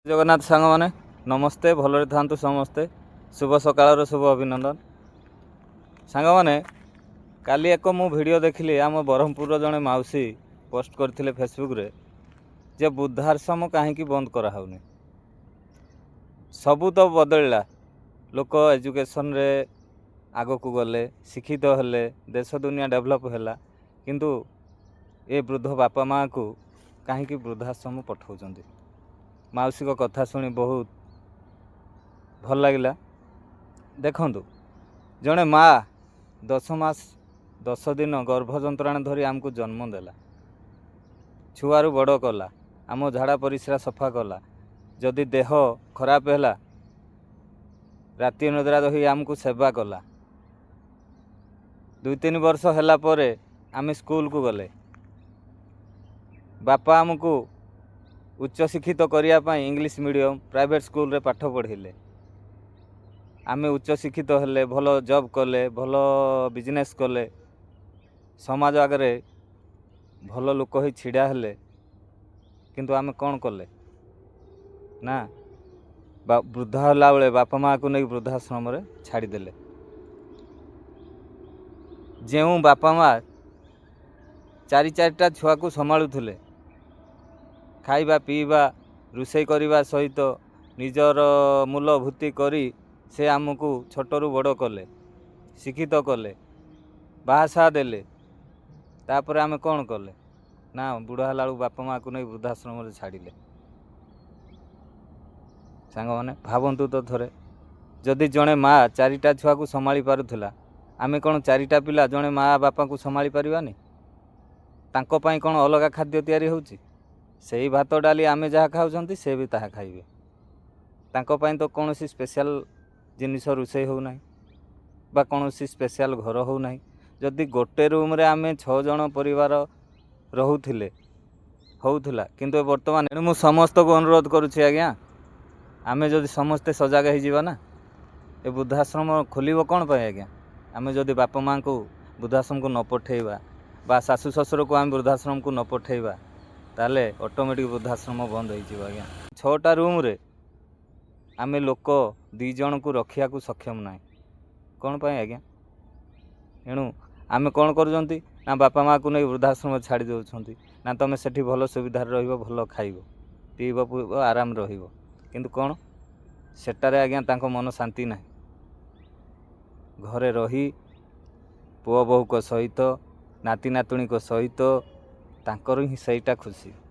जगन्नाथ सांग मैंने नमस्ते भलरे थांतु समस्ते शुभ सकाळ शुभ अभिनंदन सांग मैंने काली एक मु वीडियो देखिली आम ब्रह्मपुर जड़े मौसी पोस्ट करथिले फेसबुक रे जे वृद्धाश्रम कहीं बंद कराऊनी सबू तो बदलला लोक एजुकेशन रे आग को गले शिक्षित हेले देश दुनिया डेभलप है किंतु ए वृद्ध बापा माँ को कहीं वृद्धाश्रम पठाउछंती। मौसी को कथा शुणी बहुत भल लगिला। देखंतु जड़े माँ 10 मास 10 दिन गर्भ जंत्रणा धरी आमको जन्म देला, छुआरू बड़ कला, आम झाड़ा परिस्रा सफा कला, जदि देह खराब है राति निद्रा रही आमको सेवा कला। 2-3 वर्ष है परे आमे स्कूल को गले, बापा आमको उच्च शिक्षित करने इंग्लिश मीडियम प्राइवेट स्कूल रे पाठ पढ़िले, आमे उच्च शिक्षित हेले, भल जॉब कले, भल बिजनेस कले, समाज आगे भल लोक ही छिड़ा हेले, किंतु आमे कौन कले ना वृद्धा होला बेले बापा माँ को नहीं वृद्धाश्रम रे छाड़ीदेले। जो बापा माँ 4-4टा छुआ को संभालुले, खाइबा पीवा रोषे करने सहित निजर मूलभूति करी से आमको छोटरू बड़ कले, शिक्षित कले, बाहासा देले, तापर आमे कौन कले ना बुढ़ा होला बापा माँ को नहीं वृद्धाश्रम रे छाड़िले। सांग माने भावंतु तो थरे जदि जड़े माँ 4टा छुआ को संभाली पारुथिला, आमे कौन 4टा पिला जड़े माँ बापा को संभाली पारिबानी? तांको पाई कौन अलग खाद्य तैयारी होउची? सेही भात डाली आमे जहाँ खाऊछंती से भी ताहा खाइबे। तांको पाई तो कौन सी स्पेशल जिनिस रोषे हो ना बा कौन सी स्पेशल घर हो ना। जदि गोटे रूम रे आमे 6 जन परिवार रहुथिले होउथिला, किंतु वर्तमान मु समस्त को अनुरोध करुछि आज्ञा, आमे जदि समस्ते सजग हो जीवा ना ए वृद्धाश्रम खोलिबो कौन पाए आज्ञा? आमे जदि बापा माँ को वृद्धाश्रम को न पठेइबा बा सासु ससुर को आम वृद्धाश्रम को न पठेइबा ताले ऑटोमेटिक वृद्धाश्रम बंद हो आज्ञा। 6टा रूम रे आमे लोक 2 जन को रखिया को सक्षम ना कौन पाए आज्ञा? एणु आमे कौन करूछंती ना बापा माँ को नहीं वृद्धाश्रम छाड़ी दउछंती ना तमे सेठी भल सुविधा रहिबो, भल खाइबो पीबो पीबो आराम रहिबो, किंतु कौन सेटारे आज्ञा तांको मन शांति ना। घरे रही पुओ बोहू को सहित नाती नातुणी को सहित तांकर ही सहीटा खुशी।